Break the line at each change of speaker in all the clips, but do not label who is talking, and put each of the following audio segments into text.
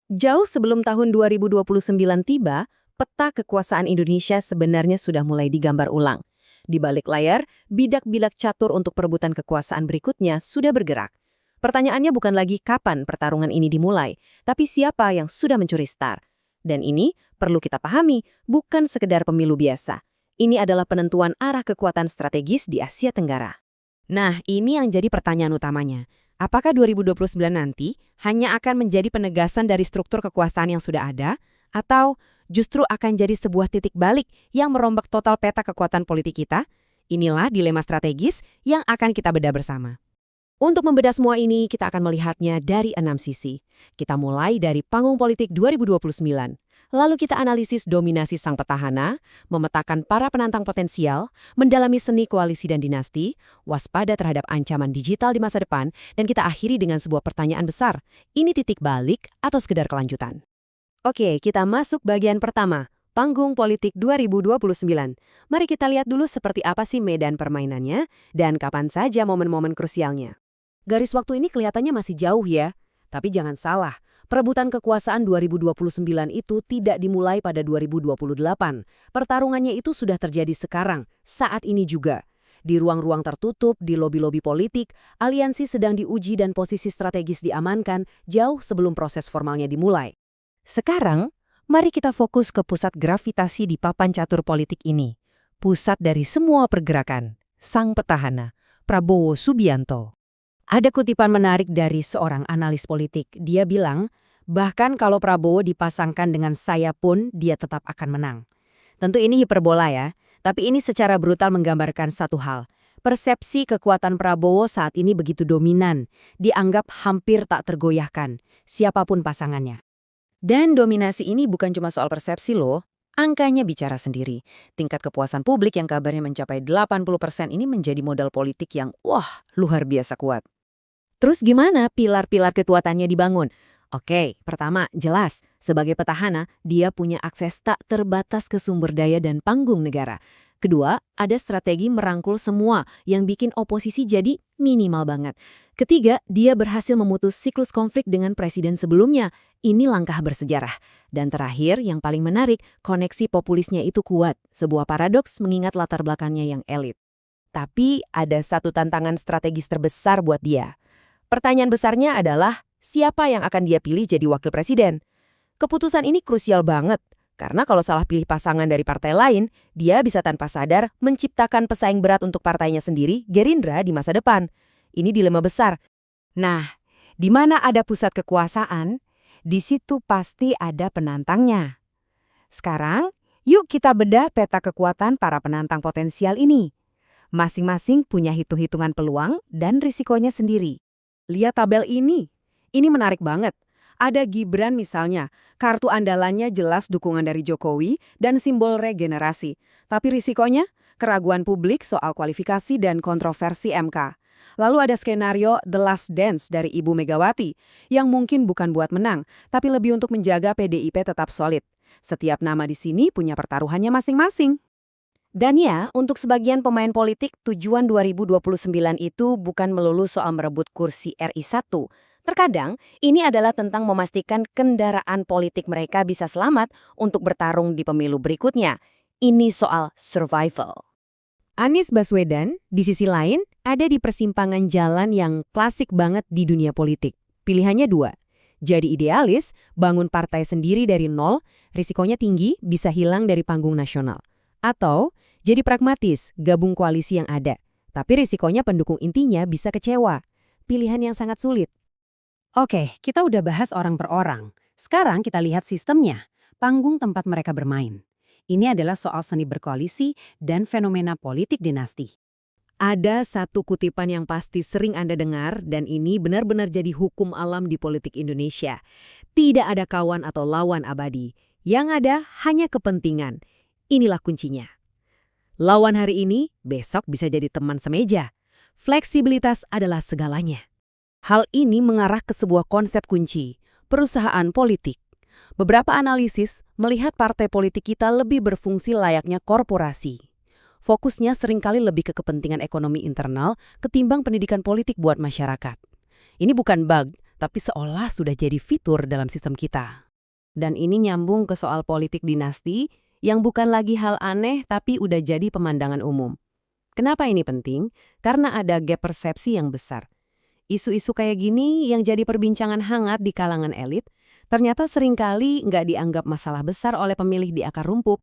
Jauh sebelum tahun 2029 tiba, peta kekuasaan Indonesia sebenarnya sudah mulai digambar ulang. Di balik layar, bidak-bidak catur untuk perebutan kekuasaan berikutnya sudah bergerak. Pertanyaannya bukan lagi kapan pertarungan ini dimulai, tapi siapa yang sudah mencuri start. Dan ini perlu kita pahami, bukan sekedar pemilu biasa. Ini adalah penentuan arah kekuatan strategis di Asia Tenggara.
Nah, ini yang jadi pertanyaan utamanya. Apakah 2029 nanti hanya akan menjadi penegasan dari struktur kekuasaan yang sudah ada, atau justru akan jadi sebuah titik balik yang merombak total peta kekuatan politik kita? Inilah dilema strategis yang akan kita bedah bersama.
Untuk membedah semua ini, kita akan melihatnya dari 6 sisi. Kita mulai dari panggung politik 2029. Lalu kita analisis dominasi sang petahana, memetakan para penantang potensial, mendalami seni koalisi dan dinasti, waspada terhadap ancaman digital di masa depan, dan kita akhiri dengan sebuah pertanyaan besar. Ini titik balik atau sekedar kelanjutan? Oke, kita masuk bagian pertama. Panggung politik 2029. Mari kita lihat dulu seperti apa sih medan permainannya dan kapan saja momen-momen krusialnya. Garis waktu ini kelihatannya masih jauh ya. Tapi jangan salah, perebutan kekuasaan 2029 itu tidak dimulai pada 2028. Pertarungannya itu sudah terjadi sekarang, saat ini juga. Di ruang-ruang tertutup, di lobi-lobi politik, aliansi sedang diuji dan posisi strategis diamankan jauh sebelum proses formalnya dimulai. Sekarang, mari kita fokus ke pusat gravitasi di papan catur politik ini. Pusat dari semua pergerakan, sang petahana, Prabowo Subianto. Ada kutipan menarik dari seorang analis politik. Dia bilang, bahkan kalau Prabowo dipasangkan dengan saya pun, dia tetap akan menang. Tentu ini hiperbola ya, tapi ini secara brutal menggambarkan satu hal. Persepsi kekuatan Prabowo saat ini begitu dominan, dianggap hampir tak tergoyahkan, siapapun pasangannya. Dan dominasi ini bukan cuma soal persepsi loh, angkanya bicara sendiri. Tingkat kepuasan publik yang kabarnya mencapai 80% ini menjadi modal politik yang, luar biasa kuat. Terus gimana pilar-pilar kekuatannya dibangun? Oke, pertama, jelas. Sebagai petahana, dia punya akses tak terbatas ke sumber daya dan panggung negara. Kedua, ada strategi merangkul semua yang bikin oposisi jadi minimal banget. Ketiga, dia berhasil memutus siklus konflik dengan presiden sebelumnya. Ini langkah bersejarah. Dan terakhir, yang paling menarik, koneksi populisnya itu kuat. Sebuah paradoks mengingat latar belakangnya yang elit. Tapi ada satu tantangan strategis terbesar buat dia. Pertanyaan besarnya adalah, siapa yang akan dia pilih jadi wakil presiden? Keputusan ini krusial banget, karena kalau salah pilih pasangan dari partai lain, dia bisa tanpa sadar menciptakan pesaing berat untuk partainya sendiri, Gerindra, di masa depan. Ini dilema besar. Nah, di mana ada pusat kekuasaan, di situ pasti ada penantangnya. Sekarang, yuk kita bedah peta kekuatan para penantang potensial ini. Masing-masing punya hitung-hitungan peluang dan risikonya sendiri. Lihat tabel ini menarik banget. Ada Gibran misalnya, kartu andalannya jelas dukungan dari Jokowi dan simbol regenerasi. Tapi risikonya, keraguan publik soal kualifikasi dan kontroversi MK. Lalu ada skenario The Last Dance dari Ibu Megawati, yang mungkin bukan buat menang, tapi lebih untuk menjaga PDIP tetap solid. Setiap nama di sini punya pertaruhannya masing-masing. Dan ya, untuk sebagian pemain politik, tujuan 2029 itu bukan melulu soal merebut kursi RI1. Terkadang, ini adalah tentang memastikan kendaraan politik mereka bisa selamat untuk bertarung di pemilu berikutnya. Ini soal survival. Anies Baswedan, di sisi lain, ada di persimpangan jalan yang klasik banget di dunia politik. Pilihannya dua. Jadi idealis, bangun partai sendiri dari nol, risikonya tinggi, bisa hilang dari panggung nasional. Atau jadi pragmatis, gabung koalisi yang ada. Tapi risikonya pendukung intinya bisa kecewa. Pilihan yang sangat sulit. Oke, kita udah bahas orang per orang. Sekarang kita lihat sistemnya, panggung tempat mereka bermain. Ini adalah soal seni berkoalisi dan fenomena politik dinasti. Ada satu kutipan yang pasti sering Anda dengar, dan ini benar-benar jadi hukum alam di politik Indonesia. Tidak ada kawan atau lawan abadi. Yang ada hanya kepentingan. Inilah kuncinya. Lawan hari ini, besok bisa jadi teman semeja. Fleksibilitas adalah segalanya. Hal ini mengarah ke sebuah konsep kunci, perusahaan politik. Beberapa analisis melihat partai politik kita lebih berfungsi layaknya korporasi. Fokusnya seringkali lebih ke kepentingan ekonomi internal ketimbang pendidikan politik buat masyarakat. Ini bukan bug,
tapi seolah sudah jadi fitur dalam sistem kita. Dan ini nyambung ke soal politik dinasti yang bukan lagi hal aneh tapi udah jadi pemandangan umum. Kenapa ini penting? Karena ada gap persepsi yang besar. Isu-isu kayak gini yang jadi perbincangan hangat di kalangan elit, ternyata seringkali nggak dianggap masalah besar oleh pemilih di akar rumput.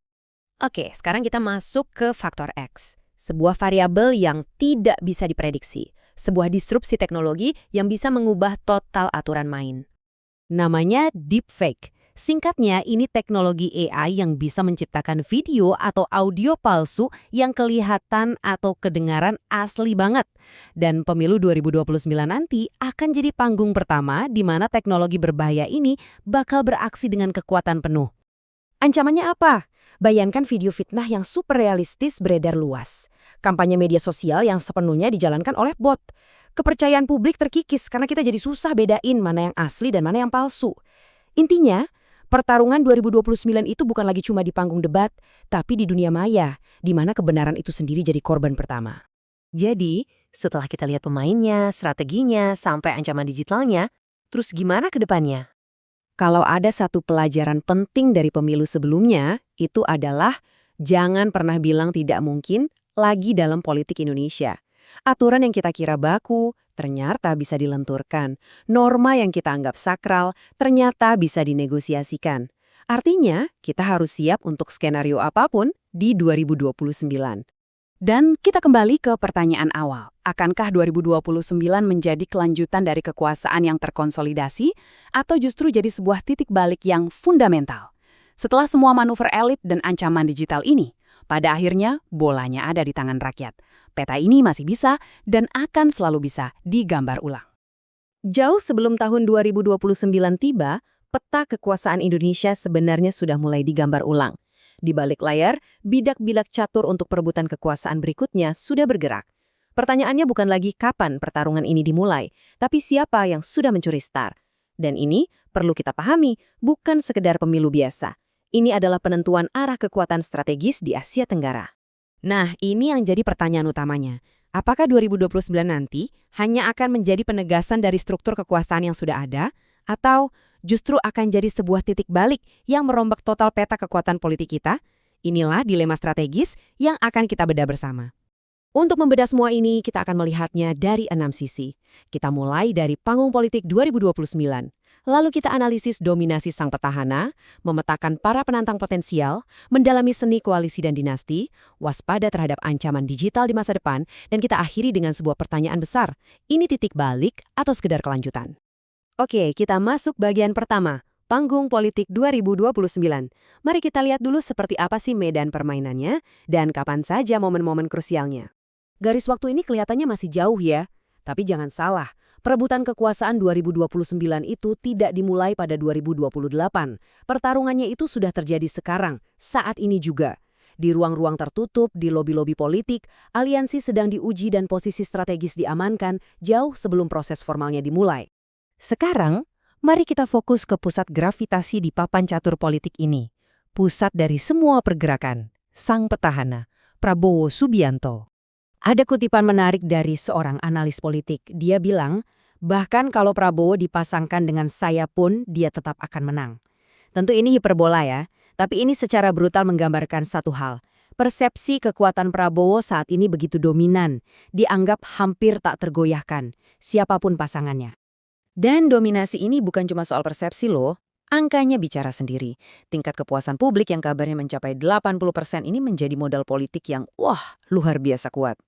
Oke, sekarang kita masuk ke faktor X. Sebuah variabel yang tidak bisa diprediksi. Sebuah disrupsi teknologi yang bisa mengubah total aturan main.
Namanya deepfake. Singkatnya, ini teknologi AI yang bisa menciptakan video atau audio palsu yang kelihatan atau kedengaran asli banget. Dan pemilu 2029 nanti akan jadi panggung pertama di mana teknologi berbahaya ini bakal beraksi dengan kekuatan penuh.
Ancamannya apa? Bayangkan video fitnah yang super realistis beredar luas. Kampanye media sosial yang sepenuhnya dijalankan oleh bot. Kepercayaan publik terkikis karena kita jadi susah bedain mana yang asli dan mana yang palsu. Intinya, pertarungan 2029 itu bukan lagi cuma di panggung debat, tapi di dunia maya, di mana kebenaran itu sendiri jadi korban pertama.
Jadi, setelah kita lihat pemainnya, strateginya, sampai ancaman digitalnya, terus gimana ke depannya? Kalau ada satu pelajaran penting dari pemilu sebelumnya, itu adalah jangan pernah bilang tidak mungkin lagi dalam politik Indonesia. Aturan yang kita kira baku, ternyata bisa dilenturkan. Norma yang kita anggap sakral, ternyata bisa dinegosiasikan. Artinya, kita harus siap untuk skenario apapun di 2029.
Dan kita kembali ke pertanyaan awal. Akankah 2029 menjadi kelanjutan dari kekuasaan yang terkonsolidasi atau justru jadi sebuah titik balik yang fundamental? Setelah semua manuver elit dan ancaman digital ini, pada akhirnya bolanya ada di tangan rakyat. Peta ini masih bisa dan akan selalu bisa digambar ulang.
Jauh sebelum tahun 2029 tiba, peta kekuasaan Indonesia sebenarnya sudah mulai digambar ulang. Di balik layar, bidak-bidak catur untuk perebutan kekuasaan berikutnya sudah bergerak. Pertanyaannya bukan lagi kapan pertarungan ini dimulai, tapi siapa yang sudah mencuri start. Dan ini perlu kita pahami, bukan sekedar pemilu biasa. Ini adalah penentuan arah kekuatan strategis di Asia Tenggara.
Nah, ini yang jadi pertanyaan utamanya. Apakah 2029 nanti hanya akan menjadi penegasan dari struktur kekuasaan yang sudah ada, atau justru akan jadi sebuah titik balik yang merombak total peta kekuatan politik kita? Inilah dilema strategis yang akan kita bedah bersama.
Untuk membedah semua ini, kita akan melihatnya dari 6 sisi. Kita mulai dari panggung politik 2029. Lalu kita analisis dominasi sang petahana, memetakan para penantang potensial, mendalami seni koalisi dan dinasti, waspada terhadap ancaman digital di masa depan, dan kita akhiri dengan sebuah pertanyaan besar. Ini titik balik atau sekedar kelanjutan? Oke, kita masuk bagian pertama, panggung politik 2029. Mari kita lihat dulu seperti apa sih medan permainannya dan kapan saja momen-momen krusialnya. Garis waktu ini kelihatannya masih jauh ya, tapi jangan salah. Perebutan kekuasaan 2029 itu tidak dimulai pada 2028. Pertarungannya itu sudah terjadi sekarang, saat ini juga. Di ruang-ruang tertutup, di lobi-lobi politik, aliansi sedang diuji dan posisi strategis diamankan jauh sebelum proses formalnya dimulai. Sekarang, mari kita fokus ke pusat gravitasi di papan catur politik ini. Pusat dari semua pergerakan, sang petahana, Prabowo Subianto. Ada kutipan menarik dari seorang analis politik. Dia bilang, bahkan kalau Prabowo dipasangkan dengan saya pun, dia tetap akan menang. Tentu ini hiperbola ya, tapi ini secara brutal menggambarkan satu hal. Persepsi kekuatan Prabowo saat ini begitu dominan, dianggap hampir tak tergoyahkan, siapapun pasangannya. Dan dominasi ini bukan cuma soal persepsi loh, angkanya bicara sendiri. Tingkat kepuasan publik yang kabarnya mencapai 80% ini menjadi modal politik yang, luar biasa kuat.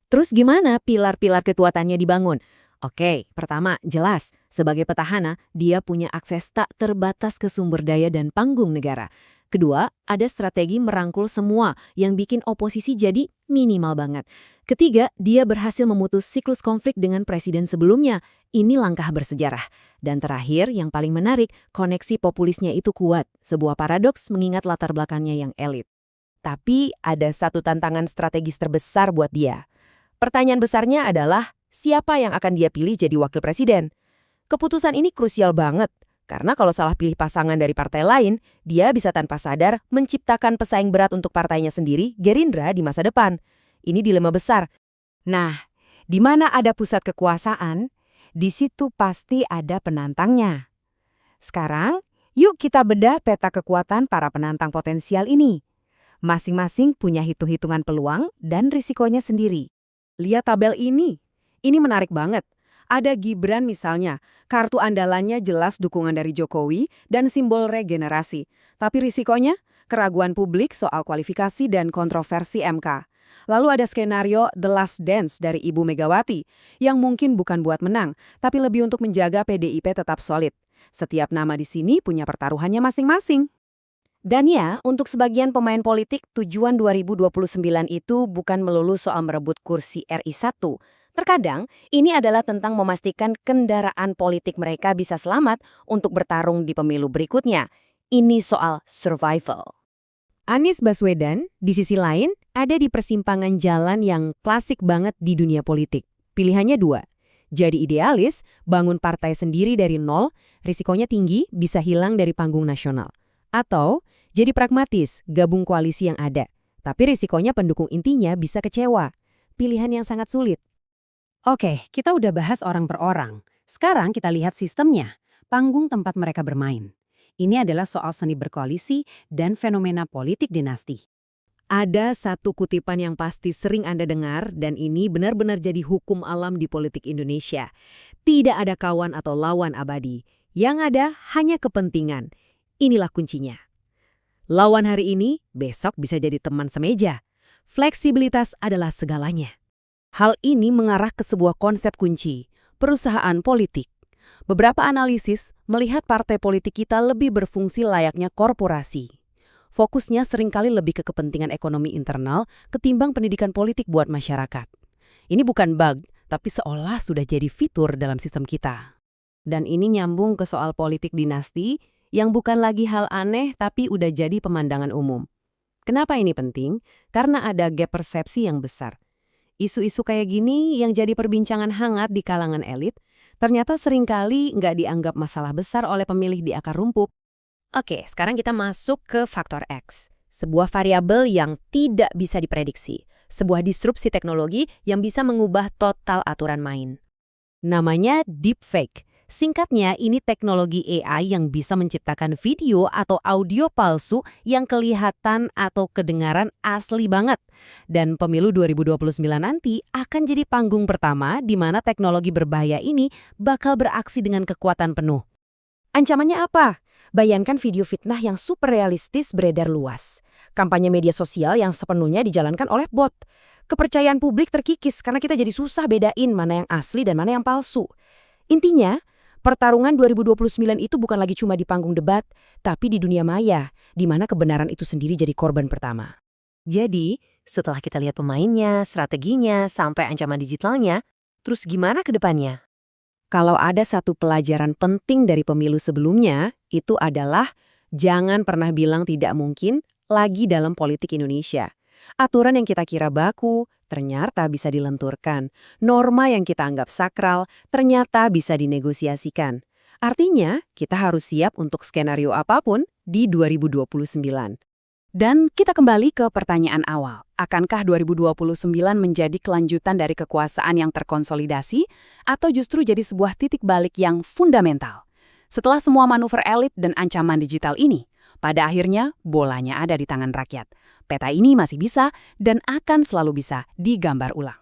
Terus gimana pilar-pilar kekuatannya dibangun? Oke, pertama, jelas. Sebagai petahana, dia punya akses tak terbatas ke sumber daya dan panggung negara. Kedua, ada strategi merangkul semua yang bikin oposisi jadi minimal banget. Ketiga, dia berhasil memutus siklus konflik dengan presiden sebelumnya. Ini langkah bersejarah. Dan terakhir, yang paling menarik, koneksi populisnya itu kuat. Sebuah paradoks mengingat latar belakangnya yang elit. Tapi ada satu tantangan strategis terbesar buat dia. Pertanyaan besarnya adalah, siapa yang akan dia pilih jadi wakil presiden? Keputusan ini krusial banget, karena kalau salah pilih pasangan dari partai lain, dia bisa tanpa sadar menciptakan pesaing berat untuk partainya sendiri, Gerindra, di masa depan. Ini dilema besar. Nah, di mana ada pusat kekuasaan,
Di situ pasti ada penantangnya. Sekarang, yuk kita bedah peta kekuatan para penantang potensial ini. Masing-masing punya hitung-hitungan peluang dan risikonya sendiri.
Lihat tabel ini. Ini menarik banget. Ada Gibran misalnya, kartu andalannya jelas dukungan dari Jokowi dan simbol regenerasi. Tapi risikonya, keraguan publik soal kualifikasi dan kontroversi MK. Lalu ada skenario The Last Dance dari Ibu Megawati, yang mungkin bukan buat menang, tapi lebih untuk menjaga PDIP tetap solid. Setiap nama di sini punya pertaruhannya masing-masing. Dan ya, untuk sebagian pemain politik, tujuan 2029 itu bukan melulu soal merebut kursi RI1. Terkadang, ini adalah tentang memastikan kendaraan politik mereka bisa selamat untuk bertarung di pemilu berikutnya. Ini soal survival.
Anies Baswedan, di sisi lain, ada di persimpangan jalan yang klasik banget di dunia politik. Pilihannya dua. Jadi idealis, bangun partai sendiri dari nol, risikonya tinggi, bisa hilang dari panggung nasional. Atau, jadi pragmatis, gabung koalisi yang ada. Tapi risikonya pendukung intinya bisa kecewa. Pilihan yang sangat sulit.
Oke, kita udah bahas orang per orang. Sekarang kita lihat sistemnya, panggung tempat mereka bermain. Ini adalah soal seni berkoalisi dan fenomena politik dinasti.
Ada satu kutipan yang pasti sering Anda dengar, dan ini benar-benar jadi hukum alam di politik Indonesia. Tidak ada kawan atau lawan abadi. Yang ada hanya kepentingan. Inilah kuncinya. Lawan hari ini, besok bisa jadi teman semeja. Fleksibilitas adalah segalanya. Hal ini mengarah ke sebuah konsep kunci, perusahaan politik. Beberapa analisis melihat partai politik kita lebih berfungsi layaknya korporasi. Fokusnya seringkali lebih ke kepentingan ekonomi internal ketimbang pendidikan politik buat masyarakat. Ini bukan bug, tapi seolah sudah jadi fitur dalam sistem kita. Dan ini nyambung ke soal politik dinasti yang bukan lagi hal aneh tapi udah jadi pemandangan umum. Kenapa ini penting? Karena ada gap persepsi yang besar. Isu-isu kayak gini yang jadi perbincangan hangat di kalangan elit, ternyata seringkali nggak dianggap masalah besar oleh pemilih di akar rumput. Oke, sekarang kita masuk ke faktor X. Sebuah variabel yang tidak bisa diprediksi. Sebuah disrupsi teknologi yang bisa mengubah total aturan main. Namanya deepfake. Singkatnya, ini teknologi AI yang bisa menciptakan video atau audio palsu yang kelihatan atau kedengaran asli banget. Dan pemilu 2029 nanti akan jadi panggung pertama di mana teknologi berbahaya ini bakal beraksi dengan kekuatan penuh. Ancamannya apa? Bayangkan video fitnah yang super realistis beredar luas. Kampanye media sosial yang sepenuhnya dijalankan oleh bot. Kepercayaan publik terkikis karena kita jadi susah bedain mana yang asli dan mana yang palsu. Intinya, pertarungan 2029 itu bukan lagi cuma di panggung debat, tapi di dunia maya, di mana kebenaran itu sendiri jadi korban pertama.
Jadi, setelah kita lihat pemainnya, strateginya, sampai ancaman digitalnya, terus gimana ke depannya? Kalau ada satu pelajaran penting dari pemilu sebelumnya, itu adalah jangan pernah bilang tidak mungkin lagi dalam politik Indonesia. Aturan yang kita kira baku, ternyata bisa dilenturkan. Norma yang kita anggap sakral, ternyata bisa dinegosiasikan. Artinya, kita harus siap untuk skenario apapun di 2029.
Dan kita kembali ke pertanyaan awal. Akankah 2029 menjadi kelanjutan dari kekuasaan yang terkonsolidasi atau justru jadi sebuah titik balik yang fundamental? Setelah semua manuver elit dan ancaman digital ini, pada akhirnya bolanya ada di tangan rakyat. Peta ini masih bisa dan akan selalu bisa digambar ulang.